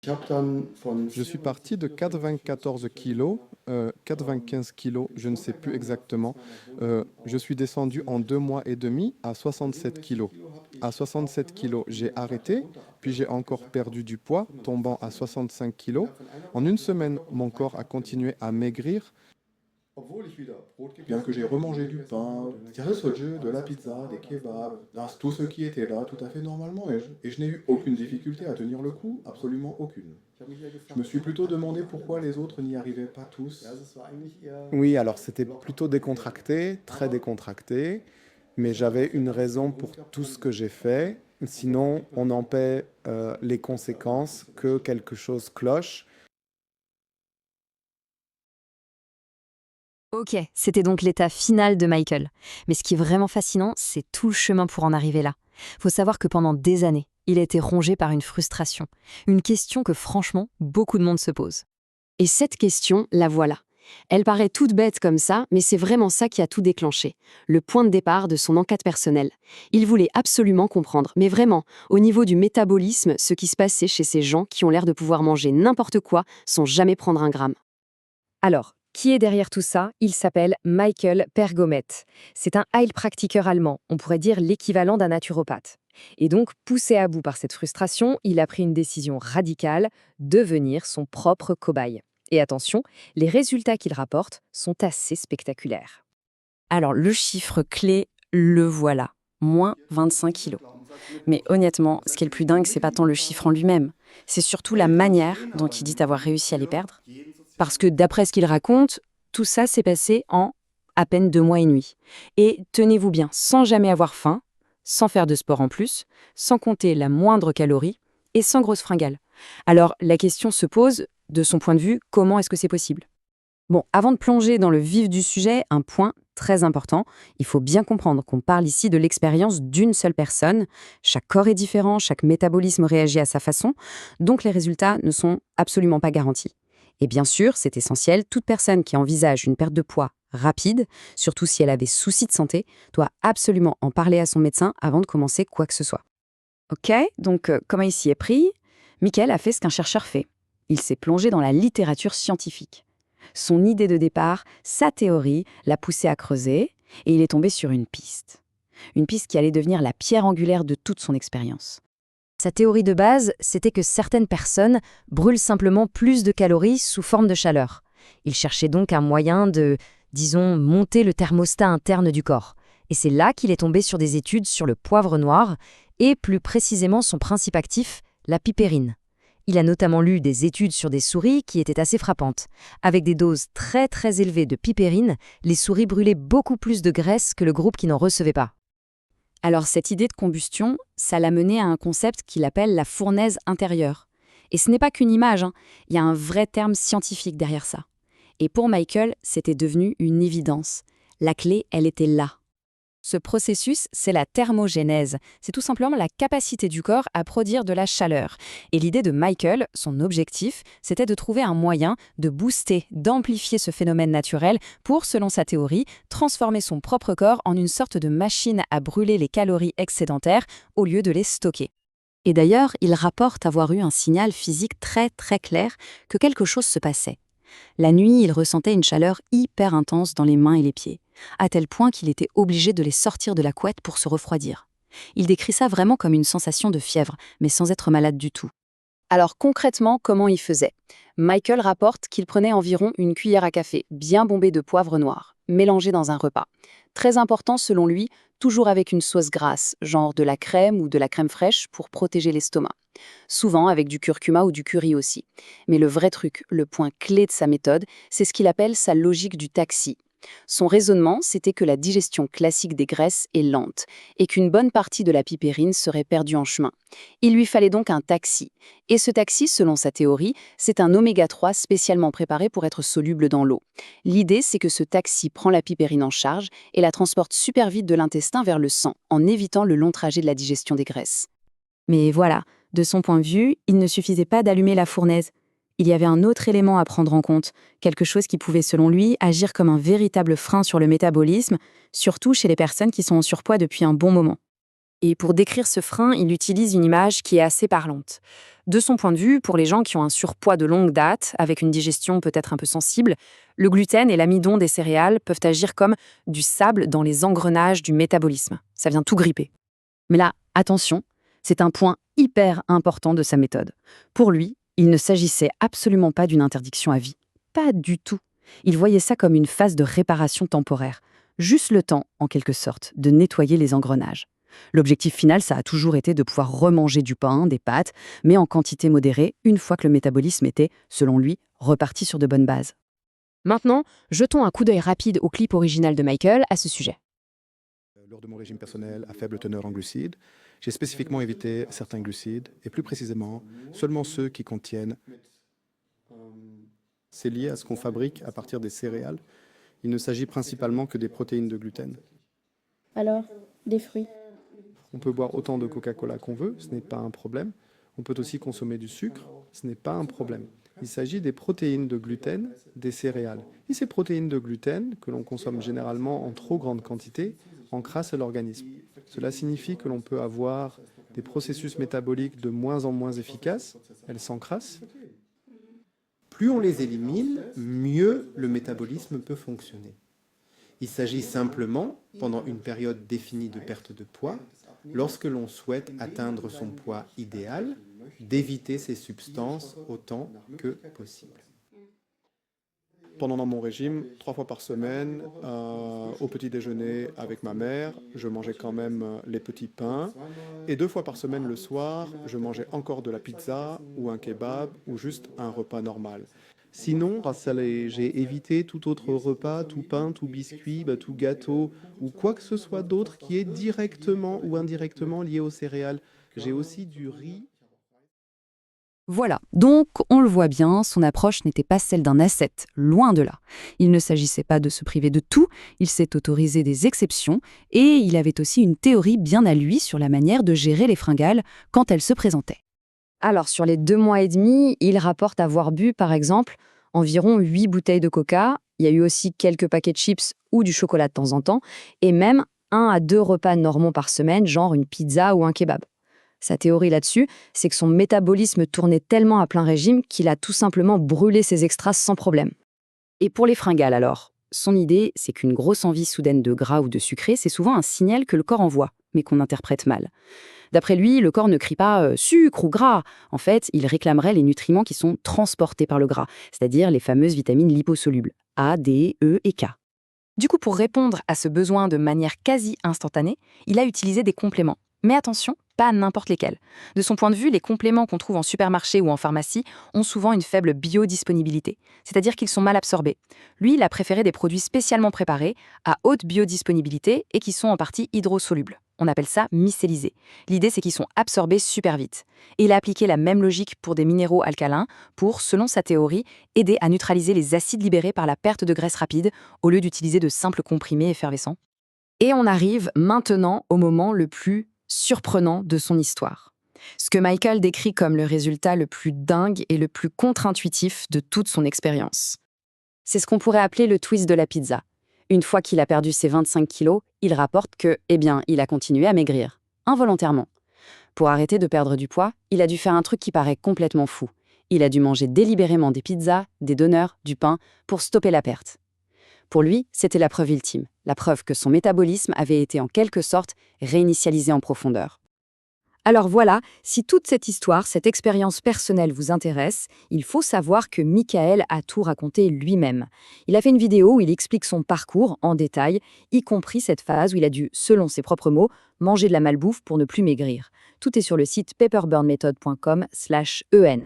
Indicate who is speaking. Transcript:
Speaker 1: Je suis parti de 94 kilos, 95 kilos, je ne sais plus exactement. Je suis descendu en 2 mois et demi à 67 kilos. À 67 kilos, j'ai arrêté, puis j'ai encore perdu du poids, tombant à 65 kilos. En une semaine, mon corps a continué à maigrir.
Speaker 2: Bien que j'ai remangé du pain, des risotto, de la pizza, des kebabs, tout ce qui était là tout à fait normalement et je n'ai eu aucune difficulté à tenir le coup, absolument aucune. Je me suis plutôt demandé pourquoi les autres n'y arrivaient pas tous.
Speaker 1: Oui, alors c'était plutôt décontracté, très décontracté, mais j'avais une raison pour tout ce que j'ai fait. Sinon, on n'en paie les conséquences que quelque chose cloche.
Speaker 3: Ok, c'était donc l'état final de Michael. Mais ce qui est vraiment fascinant, c'est tout le chemin pour en arriver là. Faut savoir que pendant des années, il a été rongé par une frustration. Une question que franchement, beaucoup de monde se pose.
Speaker 4: Et cette question, la voilà. Elle paraît toute bête comme ça, mais c'est vraiment ça qui a tout déclenché. Le point de départ de son enquête personnelle. Il voulait absolument comprendre, mais vraiment, au niveau du métabolisme, ce qui se passait chez ces gens qui ont l'air de pouvoir manger n'importe quoi sans jamais prendre un gramme.
Speaker 3: Alors, qui est derrière tout ça? Il s'appelle Michael Pergomet. C'est un heilpraktiker allemand, on pourrait dire l'équivalent d'un naturopathe. Et donc, poussé à bout par cette frustration, il a pris une décision radicale, devenir son propre cobaye. Et attention, les résultats qu'il rapporte sont assez spectaculaires. Alors, le chiffre clé, le voilà. Moins 25 kilos. Mais honnêtement, ce qui est le plus dingue, c'est pas tant le chiffre en lui-même. C'est surtout la manière dont il dit avoir réussi à les perdre. Parce que d'après ce qu'il raconte, tout ça s'est passé en à peine 2 mois et demi. Et tenez-vous bien, sans jamais avoir faim, sans faire de sport en plus, sans compter la moindre calorie et sans grosse fringale. Alors la question se pose, de son point de vue, comment est-ce que c'est possible? Bon, avant de plonger dans le vif du sujet, un point très important, il faut bien comprendre qu'on parle ici de l'expérience d'une seule personne. Chaque corps est différent, chaque métabolisme réagit à sa façon, donc les résultats ne sont absolument pas garantis. Et bien sûr, c'est essentiel, toute personne qui envisage une perte de poids rapide, surtout si elle a des soucis de santé, doit absolument en parler à son médecin avant de commencer quoi que ce soit. Ok, donc comment il s'y est pris? Michael a fait ce qu'un chercheur fait. Il s'est plongé dans la littérature scientifique. Son idée de départ, sa théorie, l'a poussé à creuser, et il est tombé sur une piste. Une piste qui allait devenir la pierre angulaire de toute son expérience. Sa théorie de base, c'était que certaines personnes brûlent simplement plus de calories sous forme de chaleur. Il cherchait donc un moyen de, disons, monter le thermostat interne du corps. Et c'est là qu'il est tombé sur des études sur le poivre noir, et plus précisément son principe actif, la pipérine. Il a notamment lu des études sur des souris qui étaient assez frappantes. Avec des doses très très élevées de pipérine, les souris brûlaient beaucoup plus de graisse que le groupe qui n'en recevait pas. Alors cette idée de combustion, ça l'a mené à un concept qu'il appelle la fournaise intérieure. Et ce n'est pas qu'une image, hein. Il y a un vrai terme scientifique derrière ça. Et pour Michael, c'était devenu une évidence. La clé, elle était là. Ce processus, c'est la thermogénèse. C'est tout simplement la capacité du corps à produire de la chaleur. Et l'idée de Michael, son objectif, c'était de trouver un moyen de booster, d'amplifier ce phénomène naturel pour, selon sa théorie, transformer son propre corps en une sorte de machine à brûler les calories excédentaires au lieu de les stocker. Et d'ailleurs, il rapporte avoir eu un signal physique très très clair que quelque chose se passait. La nuit, il ressentait une chaleur hyper intense dans les mains et les pieds, à tel point qu'il était obligé de les sortir de la couette pour se refroidir. Il décrit ça vraiment comme une sensation de fièvre, mais sans être malade du tout. Alors concrètement, comment il faisait? Michael rapporte qu'il prenait environ une cuillère à café, bien bombée de poivre noir, mélangée dans un repas. Très important selon lui, toujours avec une sauce grasse, genre de la crème ou de la crème fraîche pour protéger l'estomac. Souvent avec du curcuma ou du curry aussi. Mais le vrai truc, le point clé de sa méthode, c'est ce qu'il appelle sa logique du taxi. Son raisonnement, c'était que la digestion classique des graisses est lente et qu'une bonne partie de la pipérine serait perdue en chemin. Il lui fallait donc un taxi. Et ce taxi, selon sa théorie, c'est un oméga 3 spécialement préparé pour être soluble dans l'eau. L'idée, c'est que ce taxi prend la pipérine en charge et la transporte super vite de l'intestin vers le sang, en évitant le long trajet de la digestion des graisses. Mais voilà, de son point de vue, il ne suffisait pas d'allumer la fournaise. Il y avait un autre élément à prendre en compte, quelque chose qui pouvait, selon lui, agir comme un véritable frein sur le métabolisme, surtout chez les personnes qui sont en surpoids depuis un bon moment. Et pour décrire ce frein, il utilise une image qui est assez parlante. De son point de vue, pour les gens qui ont un surpoids de longue date, avec une digestion peut-être un peu sensible, le gluten et l'amidon des céréales peuvent agir comme du sable dans les engrenages du métabolisme. Ça vient tout gripper. Mais là, attention, c'est un point hyper important de sa méthode. Pour lui, il ne s'agissait absolument pas d'une interdiction à vie. Pas du tout. Il voyait ça comme une phase de réparation temporaire. Juste le temps, en quelque sorte, de nettoyer les engrenages. L'objectif final, ça a toujours été de pouvoir remanger du pain, des pâtes, mais en quantité modérée, une fois que le métabolisme était, selon lui, reparti sur de bonnes bases. Maintenant, jetons un coup d'œil rapide au clip original de Michael à ce sujet.
Speaker 1: Lors de mon régime personnel à faible teneur en glucides, j'ai spécifiquement évité certains glucides, et plus précisément, seulement ceux qui contiennent. C'est lié à ce qu'on fabrique à partir des céréales. Il ne s'agit principalement que des protéines de gluten.
Speaker 5: Alors, des fruits.
Speaker 1: On peut boire autant de Coca-Cola qu'on veut, ce n'est pas un problème. On peut aussi consommer du sucre, ce n'est pas un problème. Il s'agit des protéines de gluten des céréales. Et ces protéines de gluten, que l'on consomme généralement en trop grande quantité, encrassent l'organisme. Cela signifie que l'on peut avoir des processus métaboliques de moins en moins efficaces, elles s'encrassent.
Speaker 6: Plus on les élimine, mieux le métabolisme peut fonctionner. Il s'agit simplement, pendant une période définie de perte de poids, lorsque l'on souhaite atteindre son poids idéal, d'éviter ces substances autant que possible.
Speaker 1: Pendant mon régime, 3 fois par semaine, au petit déjeuner avec ma mère, je mangeais quand même les petits pains. Et 2 fois par semaine le soir, je mangeais encore de la pizza ou un kebab ou juste un repas normal. Sinon, j'ai évité tout autre repas, tout pain, tout biscuit, tout gâteau ou quoi que ce soit d'autre qui est directement ou indirectement lié aux céréales. J'ai aussi du riz.
Speaker 3: Voilà, donc on le voit bien, son approche n'était pas celle d'un ascète, loin de là. Il ne s'agissait pas de se priver de tout, il s'est autorisé des exceptions, et il avait aussi une théorie bien à lui sur la manière de gérer les fringales quand elles se présentaient. Alors, sur les 2 mois et demi, il rapporte avoir bu, par exemple, environ 8 bouteilles de coca, il y a eu aussi quelques paquets de chips ou du chocolat de temps en temps, et même 1 à 2 repas normaux par semaine, genre une pizza ou un kebab. Sa théorie là-dessus, c'est que son métabolisme tournait tellement à plein régime qu'il a tout simplement brûlé ses extras sans problème. Et pour les fringales alors, son idée, c'est qu'une grosse envie soudaine de gras ou de sucré, c'est souvent un signal que le corps envoie, mais qu'on interprète mal. D'après lui, le corps ne crie pas sucre ou gras. En fait, il réclamerait les nutriments qui sont transportés par le gras, c'est-à-dire les fameuses vitamines liposolubles, A, D, E et K. Du coup, pour répondre à ce besoin de manière quasi instantanée, il a utilisé des compléments. Mais attention, pas n'importe lesquels. De son point de vue, les compléments qu'on trouve en supermarché ou en pharmacie ont souvent une faible biodisponibilité, c'est-à-dire qu'ils sont mal absorbés. Lui, il a préféré des produits spécialement préparés, à haute biodisponibilité et qui sont en partie hydrosolubles. On appelle ça mycélisés. L'idée, c'est qu'ils sont absorbés super vite. Et il a appliqué la même logique pour des minéraux alcalins pour, selon sa théorie, aider à neutraliser les acides libérés par la perte de graisse rapide au lieu d'utiliser de simples comprimés effervescents. Et on arrive maintenant au moment le plus surprenant de son histoire. Ce que Michael décrit comme le résultat le plus dingue et le plus contre-intuitif de toute son expérience. C'est ce qu'on pourrait appeler le twist de la pizza. Une fois qu'il a perdu ses 25 kilos, il rapporte que, il a continué à maigrir, involontairement. Pour arrêter de perdre du poids, il a dû faire un truc qui paraît complètement fou. Il a dû manger délibérément des pizzas, des donuts, du pain, pour stopper la perte. Pour lui, c'était la preuve ultime, la preuve que son métabolisme avait été en quelque sorte réinitialisé en profondeur. Alors voilà, si toute cette histoire, cette expérience personnelle vous intéresse, il faut savoir que Michael a tout raconté lui-même. Il a fait une vidéo où il explique son parcours en détail, y compris cette phase où il a dû, selon ses propres mots, manger de la malbouffe pour ne plus maigrir. Tout est sur le site paperburnmethod.com/en.